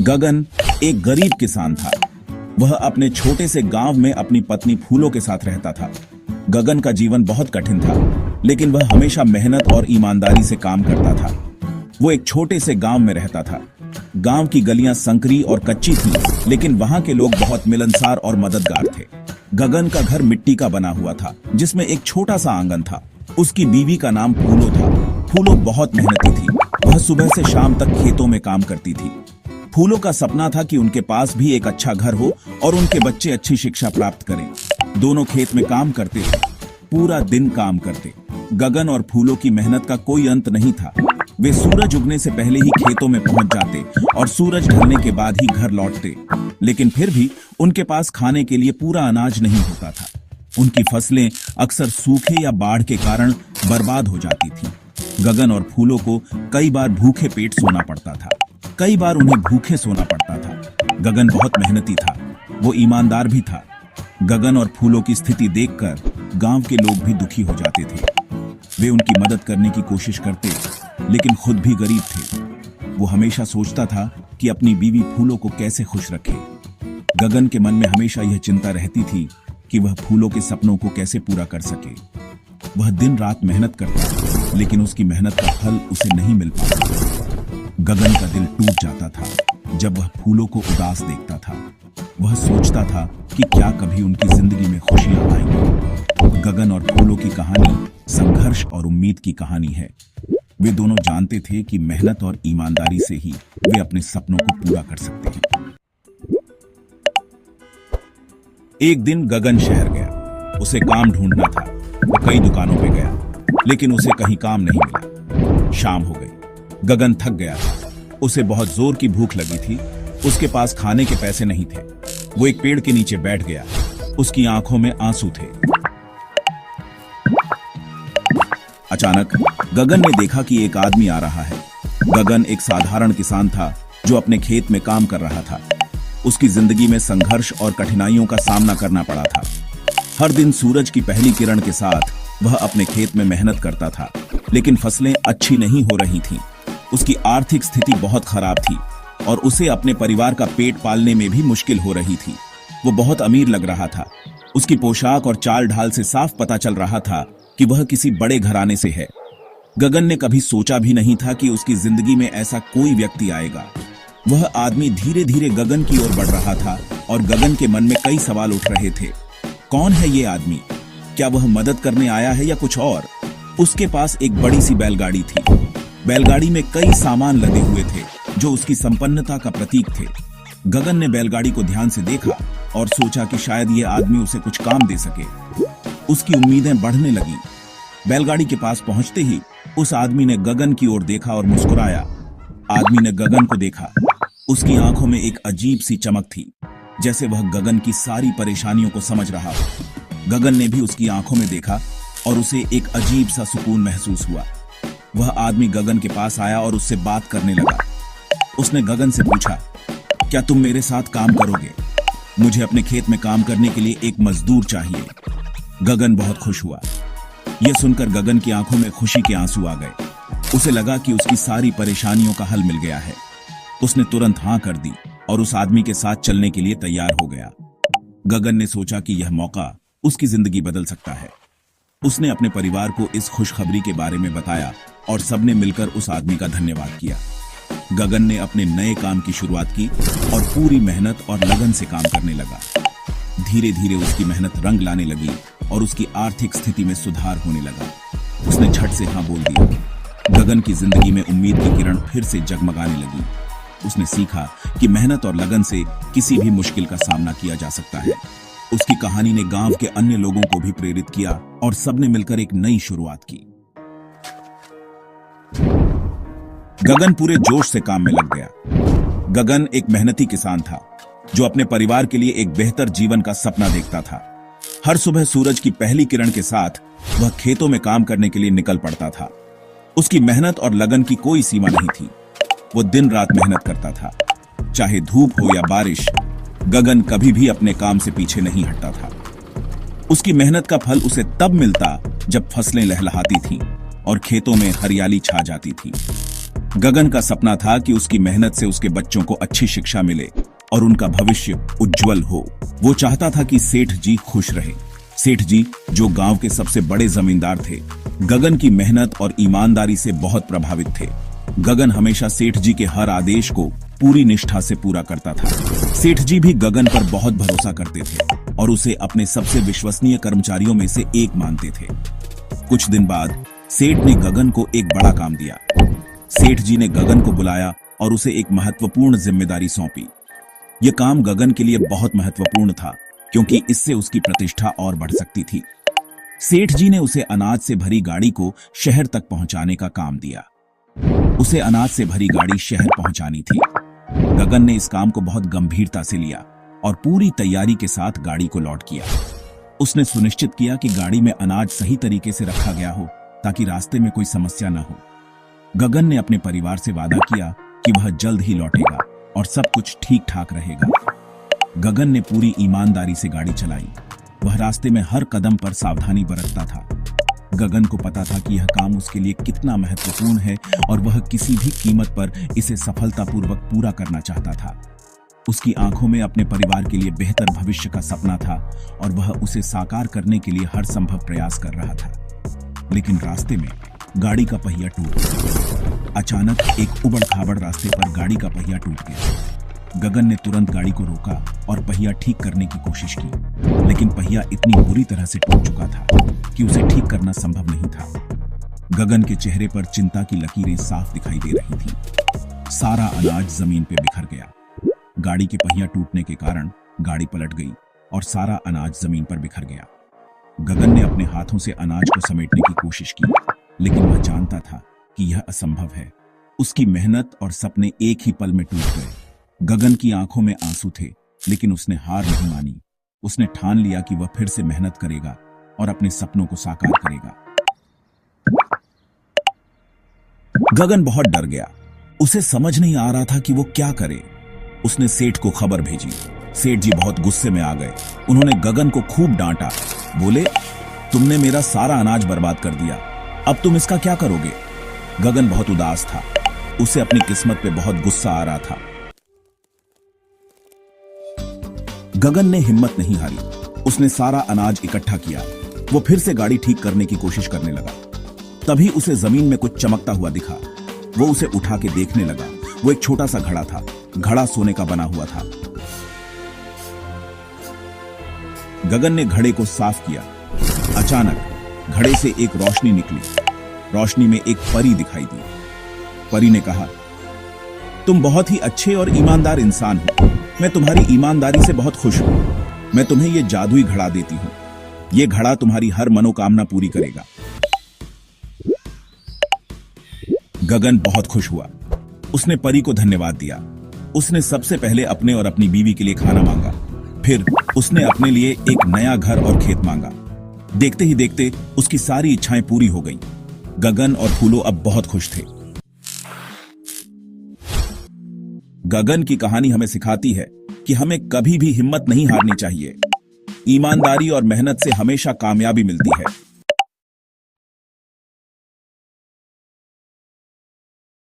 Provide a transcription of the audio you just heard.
गगन एक गरीब किसान था। वह अपने छोटे से गांव में अपनी पत्नी फूलों के साथ रहता था। गगन का जीवन बहुत कठिन था, लेकिन वह हमेशा मेहनत और ईमानदारी से काम करता था। वो एक छोटे से गांव में रहता था। गांव की गलियां संकरी और कच्ची थीं, लेकिन वहां के लोग बहुत मिलनसार और मददगार थे। गगन का घर मिट्टी का बना हुआ था, जिसमें एक छोटा सा आंगन था। उसकी बीवी का नाम फूलो था। फूलो बहुत मेहनती थी। वह सुबह से शाम तक खेतों में काम करती थी। फूलों का सपना था कि उनके पास भी एक अच्छा घर हो और उनके बच्चे अच्छी शिक्षा प्राप्त करें। दोनों खेत में काम करते थे, पूरा दिन काम करते। गगन और फूलों की मेहनत का कोई अंत नहीं था। वे सूरज उगने से पहले ही खेतों में पहुंच जाते और सूरज ढलने के बाद ही घर लौटते। लेकिन फिर भी उनके पास खाने के लिए पूरा अनाज नहीं होता था। उनकी फसलें अक्सर सूखे या बाढ़ के कारण बर्बाद हो जाती थी। गगन और फूलों को कई बार भूखे पेट सोना पड़ता था। कई बार उन्हें भूखे सोना पड़ता था। गगन बहुत मेहनती था, वो ईमानदार भी था। गगन और फूलों की स्थिति देखकर गांव के लोग भी दुखी हो जाते थे। वे उनकी मदद करने की कोशिश करते, लेकिन खुद भी गरीब थे। वो हमेशा सोचता था कि अपनी बीवी फूलों को कैसे खुश रखे। गगन के मन में हमेशा यह चिंता रहती थी कि वह फूलों के सपनों को कैसे पूरा कर सके। वह दिन रात मेहनत करता, लेकिन उसकी मेहनत का फल उसे नहीं मिल पाता। गगन का दिल टूट जाता था जब वह फूलों को उदास देखता था। वह सोचता था कि क्या कभी उनकी जिंदगी में खुशियां आएंगी। गगन और फूलों की कहानी संघर्ष और उम्मीद की कहानी है। वे दोनों जानते थे कि मेहनत और ईमानदारी से ही वे अपने सपनों को पूरा कर सकते हैं। एक दिन गगन शहर गया। उसे काम ढूंढना था। वो कई दुकानों पे गया, लेकिन उसे कहीं काम नहीं मिला। शाम हो गई। गगन थक गया था। उसे बहुत जोर की भूख लगी थी। उसके पास खाने के पैसे नहीं थे। वो एक पेड़ के नीचे बैठ गया। उसकी आंखों में आंसू थे। अचानक गगन ने देखा कि एक आदमी आ रहा है। गगन एक साधारण किसान था जो अपने खेत में काम कर रहा था। उसकी जिंदगी में संघर्ष और कठिनाइयों का सामना करना पड़ा था। हर दिन सूरज की पहली किरण के साथ वह अपने खेत में मेहनत करता था, लेकिन फसलें अच्छी नहीं हो रही थीं। उसकी आर्थिक स्थिति बहुत खराब थी और उसे अपने परिवार का पेट पालने में भी मुश्किल हो रही थी। वो बहुत अमीर लग रहा था। उसकी पोशाक और चाल ढाल से साफ पता चल रहा था कि वह किसी बड़े घराने से है। गगन ने कभी सोचा भी नहीं था कि उसकी जिंदगी में ऐसा कोई व्यक्ति आएगा। वह आदमी धीरे धीरे गगन की ओर बढ़ रहा था और गगन के मन में कई सवाल उठ रहे थे। कौन है ये आदमी? क्या वह मदद करने आया है या कुछ और? उसके पास एक बड़ी सी बैलगाड़ी थी। बैलगाड़ी में कई सामान लदे हुए थे जो उसकी संपन्नता का प्रतीक थे। गगन ने बैलगाड़ी को ध्यान से देखा और सोचा कि शायद ये आदमी उसे कुछ काम दे सके। उसकी उम्मीदें बढ़ने लगीं। बैलगाड़ी के पास पहुंचते ही उस आदमी ने गगन की ओर देखा और मुस्कुराया। आदमी ने गगन को देखा। उसकी आंखों में एक अजीब सी चमक थी, जैसे वह गगन की सारी परेशानियों को समझ रहा हो। गगन ने भी उसकी आंखों में देखा और उसे एक अजीब सा सुकून महसूस हुआ। वह आदमी गगन के पास आया और उससे बात करने लगा। उसने गगन से पूछा, क्या तुम मेरे साथ काम करोगे? मुझे अपने खेत में काम करने के लिए एक मजदूर चाहिए। गगन बहुत खुश हुआ। यह सुनकर गगन की आंखों में खुशी के आंसू आ गए। उसे लगा कि उसकी सारी परेशानियों का हल मिल गया है। उसने तुरंत हाँ कर दी और उस आदमी के साथ चलने के लिए तैयार हो गया। गगन ने सोचा कि यह मौका उसकी जिंदगी बदल सकता है। उसने अपने परिवार को इस खुशखबरी के बारे में बताया और सबने मिलकर उस आदमी का धन्यवाद किया। गगन ने अपने नए काम की शुरुआत की और पूरी मेहनत और लगन से काम करने लगा। धीरे धीरे उसकी मेहनत रंग लाने लगी और उसकी आर्थिक स्थिति में सुधार होने लगा। उसने झट से हाँ बोल दिया। गगन की जिंदगी में उम्मीद की किरण फिर से जगमगाने लगी। उसने सीखा कि मेहनत और लगन से किसी भी मुश्किल का सामना किया जा सकता है। उसकी कहानी ने गांव के अन्य लोगों को भी प्रेरित किया और सबने मिलकर एक नई शुरुआत की। गगन पूरे जोश से काम में लग गया। गगन एक मेहनती किसान था जो अपने परिवार के लिए एक बेहतर जीवन का सपना देखता था। हर सुबह सूरज की पहली किरण के साथ वह खेतों में काम करने के लिए निकल पड़ता था। उसकी मेहनत और लगन की कोई सीमा नहीं थी। वो दिन रात मेहनत करता था, चाहे धूप हो या बारिश। गगन कभी भी अपने काम से पीछे नहीं हटता था। उसकी मेहनत का फल उसे तब मिलता जब फसलें लहलहाती थीं और खेतों में हरियाली छा जाती थी। गगन का सपना था कि उसकी मेहनत से उसके बच्चों को अच्छी शिक्षा मिले और उनका भविष्य उज्जवल हो। वो चाहता था कि सेठ जी खुश रहे। सेठ जी, जो गांव के सबसे बड़े जमींदार थे, गगन की मेहनत और ईमानदारी से बहुत प्रभावित थे। गगन हमेशा सेठ जी के हर आदेश को पूरी निष्ठा से पूरा करता था। सेठ जी भी गगन पर बहुत भरोसा करते थे और उसे अपने सबसे विश्वसनीय कर्मचारियों में से एक मानते थे। कुछ दिन बाद सेठ ने गगन को एक बड़ा काम दिया। सेठ जी ने गगन को बुलाया और उसे एक महत्वपूर्ण जिम्मेदारी सौंपी। यह काम गगन के लिए बहुत महत्वपूर्ण था क्योंकि इससे उसकी प्रतिष्ठा और बढ़ सकती थी। सेठ जी ने उसे अनाज से भरी गाड़ी को शहर तक पहुंचाने का काम दिया। उसे अनाज से भरी गाड़ी शहर पहुंचानी थी। गगन ने इस काम को बहुत गंभीरता से लिया और पूरी तैयारी के साथ गाड़ी को लोड किया। उसने सुनिश्चित किया कि गाड़ी में अनाज सही तरीके से रखा गया हो ताकि रास्ते में कोई समस्या न हो। गगन ने अपने परिवार से वादा किया कि वह जल्द ही लौटेगा और सब कुछ ठीक ठाक रहेगा। गगन ने पूरी ईमानदारी से गाड़ी चलाई। वह रास्ते में हर कदम पर सावधानी बरतता था। गगन को पता था कि यह काम उसके लिए कितना महत्वपूर्ण है और वह किसी भी कीमत पर इसे सफलतापूर्वक पूरा करना चाहता था। उसकी आंखों में अपने परिवार के लिए बेहतर भविष्य का सपना था और वह उसे साकार करने के लिए हर संभव प्रयास कर रहा था। लेकिन रास्ते में गाड़ी का पहिया टूट गया। अचानक एक उबड़-खाबड़ रास्ते पर गाड़ी का पहिया टूट गया। गगन ने तुरंत गाड़ी को रोका और पहिया ठीक करने की कोशिश की, लेकिन पहिया इतनी बुरी तरह से टूट चुका था कि उसे ठीक करना संभव नहीं था। गगन के चेहरे पर चिंता की लकीरें साफ दिखाई दे रही थीं। सारा अनाज जमीन पे बिखर गया। गाड़ी के पहिया टूटने के कारण गाड़ी पलट गई और सारा अनाज जमीन पर बिखर गया। गगन ने अपने हाथों से अनाज को समेटने की कोशिश की, लेकिन वह जानता था कि यह असंभव है। उसकी मेहनत और सपने एक ही पल में टूट गए। गगन की आंखों में आंसू थे, लेकिन उसने हार नहीं मानी। उसने ठान लिया कि वह फिर से मेहनत करेगा और अपने सपनों को साकार करेगा। गगन बहुत डर गया। उसे समझ नहीं आ रहा था कि वो क्या करे। उसने सेठ को खबर भेजी। सेठ जी बहुत गुस्से में आ गए। उन्होंने गगन को खूब डांटा। बोले, तुमने मेरा सारा अनाज बर्बाद कर दिया, अब तुम इसका क्या करोगे? गगन बहुत उदास था। उसे अपनी किस्मत पे बहुत गुस्सा आ रहा था। गगन ने हिम्मत नहीं हारी। उसने सारा अनाज इकट्ठा किया। वो फिर से गाड़ी ठीक करने की कोशिश करने लगा। तभी उसे जमीन में कुछ चमकता हुआ दिखा। वो उसे उठा के देखने लगा। वो एक छोटा सा घड़ा था। घड़ा सोने का बना हुआ था। गगन ने घड़े को साफ किया। अचानक घड़े से एक रोशनी निकली। रोशनी में एक परी दिखाई दी। परी ने कहा, तुम बहुत ही अच्छे और ईमानदार इंसान हो। मैं तुम्हारी ईमानदारी से बहुत खुश हूं। मैं तुम्हें यह जादुई घड़ा देती हूं। यह घड़ा तुम्हारी हर मनोकामना पूरी करेगा। गगन बहुत खुश हुआ। उसने परी को धन्यवाद दिया। उसने सबसे पहले अपने और अपनी बीवी के लिए खाना मांगा। फिर उसने अपने लिए एक नया घर और खेत मांगा। देखते ही देखते उसकी सारी इच्छाएं पूरी हो गईं। गगन और फूलो अब बहुत खुश थे। गगन की कहानी हमें सिखाती है कि हमें कभी भी हिम्मत नहीं हारनी चाहिए। ईमानदारी और मेहनत से हमेशा कामयाबी मिलती है।